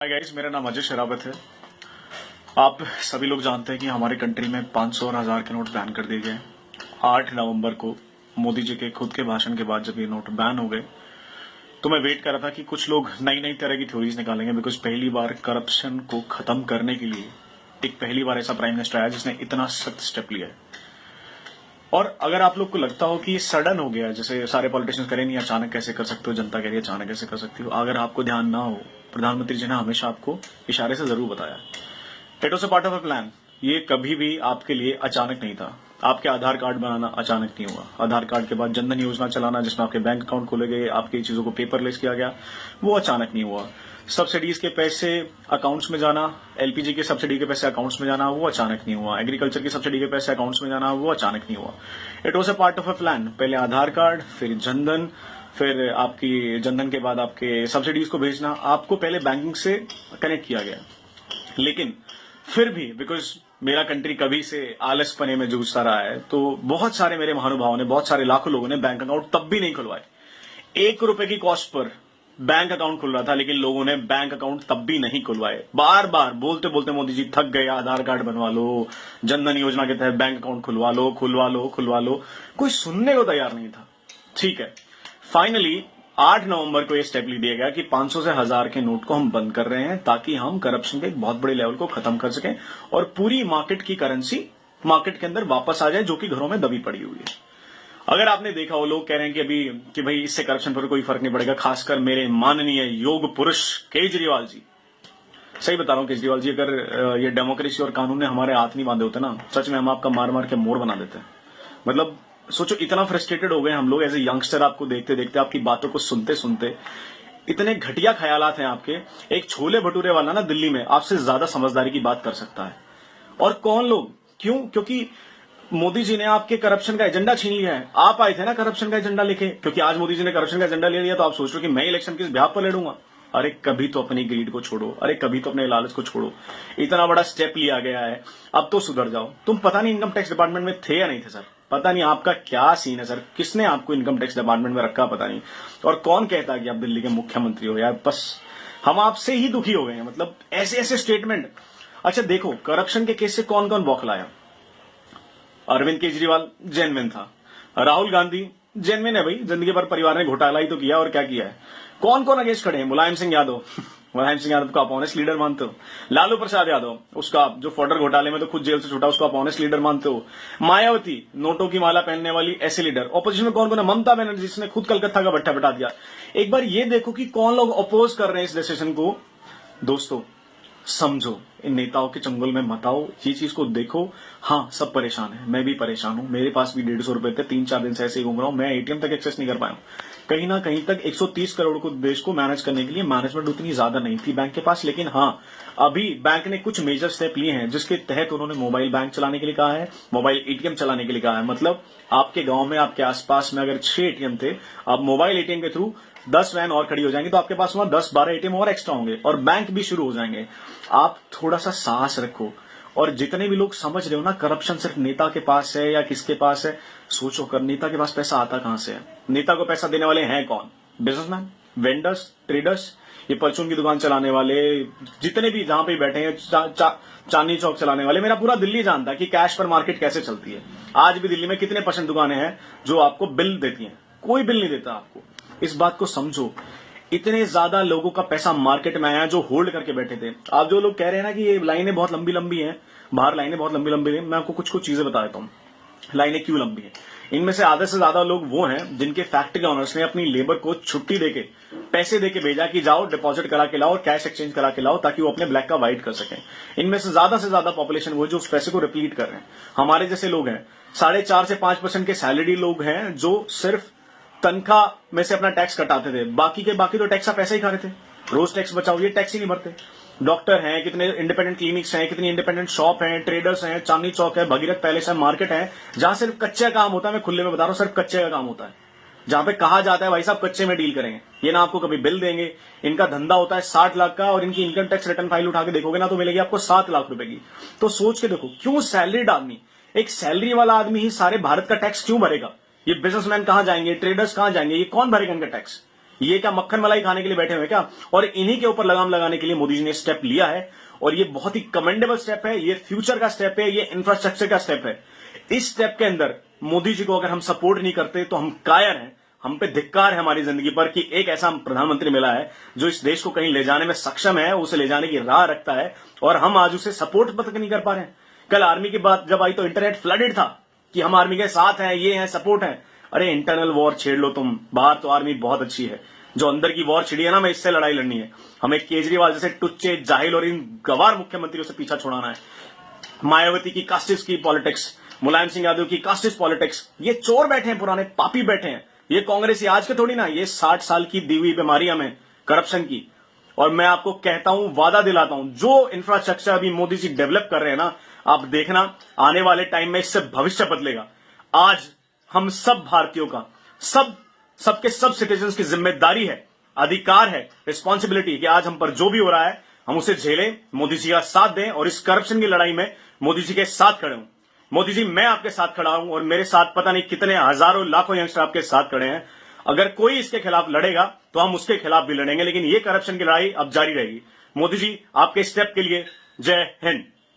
Hi guys, मेरा नाम अजय शरावत है। आप सभी लोग जानते हैं कि हमारे कंट्री में 500 और 1000 के नोट बैन कर दिए गए। 8 नवंबर को मोदी जी के खुद के भाषण के बाद जब ये नोट बैन हो गए तो मैं वेट कर रहा था कि कुछ लोग नई नई तरह की थ्योरीज निकालेंगे, बिकॉज पहली बार करप्शन को खत्म करने के लिए एक पहली बार ऐसा प्राइम मिनिस्टर आया जिसने इतना सख्त स्टेप लिया है। और अगर आप लोग को लगता हो कि ये सडन हो गया, जैसे सारे पॉलिटिशियंस करें नहीं, अचानक कैसे कर सकते हो, जनता कह रही है अचानक कैसे कर सकती हो, अगर आपको ध्यान ना हो, प्रधानमंत्री जी ने हमेशा आपको इशारे से जरूर बताया it was a part of a plan. ये कभी भी आपके लिए अचानक नहीं था। आपके आधार कार्ड बनाना अचानक नहीं हुआ। आधार कार्ड के बाद जनधन योजना चलाना जिसमें आपके बैंक अकाउंट खोले गए, आपकी चीजों को पेपरलेस किया गया, वो अचानक नहीं हुआ। सब्सिडीज के पैसे अकाउंट्स में जाना, एलपीजी के सब्सिडी के पैसे अकाउंट्स में जाना, वो अचानक नहीं हुआ। एग्रीकल्चर की सब्सिडी के पैसे अकाउंट्स में जाना, वो अचानक नहीं हुआ। It was a part of a plan. पहले आधार कार्ड, फिर जनधन, फिर आपकी जनधन के बाद आपके सब्सिडीज को भेजना, आपको पहले बैंकिंग से कनेक्ट किया गया। लेकिन फिर भी बिकॉज मेरा कंट्री कभी से आलसपने में जूझता रहा है, तो बहुत सारे मेरे महानुभावों ने, बहुत सारे लाखों लोगों ने बैंक अकाउंट तब भी नहीं खुलवाए। 1 रुपए की कॉस्ट पर बैंक अकाउंट खुल रहा था, लेकिन लोगों ने बैंक अकाउंट तब भी नहीं खुलवाए। बार बार बोलते बोलते मोदी जी थक गए, आधार कार्ड बनवा लो, जनधन योजना के तहत बैंक अकाउंट खुलवा लो, खुलवा लो, खुलवा लो, कोई सुनने को तैयार नहीं था। ठीक है, फाइनली 8 नवंबर को यह स्टेप ले दिया गया कि 500 से 1000 के नोट को हम बंद कर रहे हैं, ताकि हम करप्शन के एक बहुत बड़े लेवल को खत्म कर सकें और पूरी मार्केट की करेंसी मार्केट के अंदर वापस आ जाए, जो कि घरों में दबी पड़ी हुई है। अगर आपने देखा हो, लोग कह रहे हैं कि अभी कि भाई इससे करप्शन पर कोई फर्क नहीं पड़ेगा, खासकर मेरे माननीय योग पुरुष केजरीवाल जी। सही बता रहा हूं केजरीवाल जी, अगर ये डेमोक्रेसी और कानून ने हमारे हाथ नहीं बांधे होते ना, सच में हम आपका मार मार के मोर बना देते हैं। मतलब सोचो, इतना फ्रस्ट्रेटेड हो गए हम लोग एज ए यंगस्टर, आपको देखते देखते, आपकी बातों को सुनते सुनते। इतने घटिया ख्यालात हैं आपके। एक छोले भटूरे वाला ना दिल्ली में आपसे ज्यादा समझदारी की बात कर सकता है। और कौन लोग, क्यों? क्योंकि मोदी जी ने आपके करप्शन का एजेंडा छीन लिया है। आप आए थे ना करप्शन का एजेंडा लेके, क्योंकि आज मोदी जी ने करप्शन का एजेंडा ले लिया तो आप सोच रहे हो कि मैं इलेक्शन किस ब्याह पर लड़ूंगा। अरे कभी तो अपनी ग्रीड को छोड़ो, अरे कभी तो अपने लालच को छोड़ो। इतना बड़ा स्टेप लिया गया है, अब तो सुधर जाओ। तुम पता नहीं इनकम टैक्स डिपार्टमेंट में थे या नहीं थे सर, पता नहीं आपका क्या सीन है सर, किसने आपको इनकम टैक्स डिपार्टमेंट में रखा पता नहीं। और कौन कहता है कि आप दिल्ली के मुख्यमंत्री हो यार, बस हम आपसे ही दुखी हो गए हैं। मतलब ऐसे ऐसे स्टेटमेंट। अच्छा देखो, करप्शन के केस से कौन कौन बौखलाया। अरविंद केजरीवाल जेन्युइन था, राहुल गांधी जेन्युइन है भाई, जिंदगी भर परिवार ने घोटाला ही तो किया और क्या किया है। कौन कौन अगेंस्ट खड़े हैं? मुलायम सिंह यादव मुलायम सिंह यादव को आप ऑनेस्ट लीडर मानते हो? लालू प्रसाद यादव, उसका जो फॉर्डर घोटाले में तो खुद जेल से छूटा, उसको आप ऑनेस्ट लीडर मानते हो? मायावती, नोटों की माला पहनने वाली ऐसे लीडर। ऑपोजिशन में कौन कौन है? ममता बनर्जी, जिसने खुद कलकत्ता का भट्टा बिठा दिया। एक बार ये देखो कि कौन लोग अपोज कर रहे हैं इस डिसीजन को। दोस्तों समझो, इन नेताओं के चंगुल में मत आओ, ये चीज को देखो। हाँ, सब परेशान है, मैं भी परेशान हूं, मेरे पास भी 150 रुपए थे, 3-4 दिन से ऐसे ही घूम रहा हूं, मैं एटीएम तक एक्सेस नहीं कर पाया हूं। कहीं ना कहीं तक 130 करोड़ को देश को मैनेज करने के लिए मैनेजमेंट उतनी ज्यादा नहीं थी बैंक के पास। लेकिन हाँ, अभी बैंक ने कुछ मेजर स्टेप लिए हैं, जिसके तहत उन्होंने मोबाइल बैंक चलाने के लिए कहा है, मोबाइल एटीएम चलाने के लिए कहा है। मतलब आपके गांव में, आपके आसपास में अगर 6 एटीएम थे, अब मोबाइल एटीएम के थ्रू 10 वैन और खड़ी हो जाएंगी, तो आपके पास वहां 10-12 एटीएम और एक्स्ट्रा होंगे और बैंक भी शुरू हो जाएंगे। आप थोड़ा सा साहस रखो। और जितने भी लोग समझ रहे हो ना करप्शन सिर्फ नेता के पास है या किसके पास है, सोचो कर नेता के पास पैसा आता कहां से है? नेता को पैसा देने वाले हैं कौन? बिजनेसमैन, वेंडर्स, ट्रेडर्स, ये परचून की दुकान चलाने वाले, जितने भी जहां पे बैठे हैं, चांदनी चौक चलाने वाले। मेरा पूरा दिल्ली जानता है कि कैश पर मार्केट कैसे चलती है। आज भी दिल्ली में कितने % दुकानें हैं जो आपको बिल देती हैं? कोई बिल नहीं देता आपको। इस बात को समझो। इतने ज्यादा लोगों का पैसा मार्केट में आया जो होल्ड करके बैठे थे। आप जो लोग कह रहे हैं ना कि ये लाइनें बहुत लंबी लंबी हैं, बाहर लाइनें बहुत लंबी लंबी हैं, मैं आपको कुछ कुछ चीजें बता देता हूं लाइनें क्यों लंबी है। इनमें से आधे से ज्यादा लोग वो हैं जिनके फैक्ट्री ऑनर्स ने अपनी लेबर को छुट्टी देके, पैसे देके भेजा कि जाओ डिपॉजिट करा के लाओ और कैश एक्सचेंज करा के लाओ, ताकि वो अपने ब्लैक का व्हाइट कर सकें। इनमें से ज्यादा पॉपुलेशन वो जो उस पैसे को रिप्लीट कर रहे हैं। हमारे जैसे लोग हैं, 4.5 से 5% के सैलरी लोग हैं जो सिर्फ तनख्वाह में से अपना टैक्स कटाते थे। बाकी तो टैक्स का पैसा ही खा रहे थे। रोज टैक्स बचाओ, ये टैक्स ही नहीं भरते। डॉक्टर हैं, कितने इंडिपेंडेंट क्लिनिक्स हैं, कितनी इंडिपेंडेंट शॉप हैं, ट्रेडर्स हैं, चांदनी चौक है, भगीरथ पैलेस है, मार्केट है, जहां सिर्फ कच्चे काम होता है। मैं खुले में बता रहा हूं, सिर्फ कच्चे का काम होता है, जहां पे कहा जाता है भाई साहब कच्चे में डील करेंगे, ये ना आपको कभी बिल देंगे। इनका धंधा होता है 60 लाख का, और इनकी इनकम टैक्स रिटर्न फाइल उठा के देखोगे ना तो मिलेगी आपको 7 लाख रुपए की। तो सोच के देखो, क्यों सैलरीड आदमी, एक सैलरी वाला आदमी ही सारे भारत का टैक्स क्यों भरेगा? ये बिजनेसमैन कहां जाएंगे, ट्रेडर्स कहां जाएंगे, ये कौन भरेगा इनका टैक्स? ये क्या मक्खन मलाई खाने के लिए बैठे हुए क्या? और इन्हीं के ऊपर लगाम लगाने के लिए मोदी जी ने स्टेप लिया है और ये बहुत ही कमेंडेबल स्टेप है, ये फ्यूचर का स्टेप है, ये इंफ्रास्ट्रक्चर का स्टेप है। इस स्टेप के अंदर मोदी जी को अगर हम सपोर्ट नहीं करते तो हम कायर हैं, हम पे धिक्कार है हमारी जिंदगी पर कि एक ऐसा प्रधानमंत्री मिला है जो इस देश को कहीं ले जाने में सक्षम है, उसे ले जाने की राह रखता है और हम आज उसे सपोर्ट तक नहीं कर पा रहे हैं। कल आर्मी की बात जब आई तो इंटरनेट फ्लडेड था कि हम आर्मी के साथ हैं, ये हैं, सपोर्ट है। अरे इंटरनल वॉर छेड़ लो तुम, बाहर तो आर्मी बहुत अच्छी है, जो अंदर की वॉर छिड़ी है ना, मैं इससे लड़ाई लड़नी है। हमें केजरीवाल जैसे टुच्चे जाहिल और इन गवार मुख्यमंत्रियों से पीछा छुड़ाना है। मायावती की कास्टिस्ट की पॉलिटिक्स, मुलायम सिंह यादव की कास्टिस्ट पॉलिटिक्स, ये चोर बैठे हैं, पुराने पापी बैठे हैं। ये कांग्रेस आज के थोड़ी ना, ये 60 साल की दी हुई बीमारी हमें करप्शन की। और मैं आपको कहता हूं, वादा दिलाता हूं, जो इंफ्रास्ट्रक्चर अभी मोदी जी डेवलप कर रहे हैं ना, आप देखना आने वाले टाइम में इससे भविष्य बदलेगा। आज हम सब भारतीयों का, सबके सब सिटीजन्स की जिम्मेदारी है, अधिकार है, रिस्पॉन्सिबिलिटी कि आज हम पर जो भी हो रहा है हम उसे झेलें, मोदी जी का साथ दें और इस करप्शन की लड़ाई में मोदी जी के साथ खड़े हों। मोदी जी, मैं आपके साथ खड़ा हूं और मेरे साथ पता नहीं कितने हजारों लाखों यंगस्टर आपके साथ खड़े हैं। अगर कोई इसके खिलाफ लड़ेगा तो हम उसके खिलाफ भी लड़ेंगे, लेकिन ये करप्शन की लड़ाई अब जारी रहेगी। मोदी जी, आपके स्टेप के लिए जय हिंद।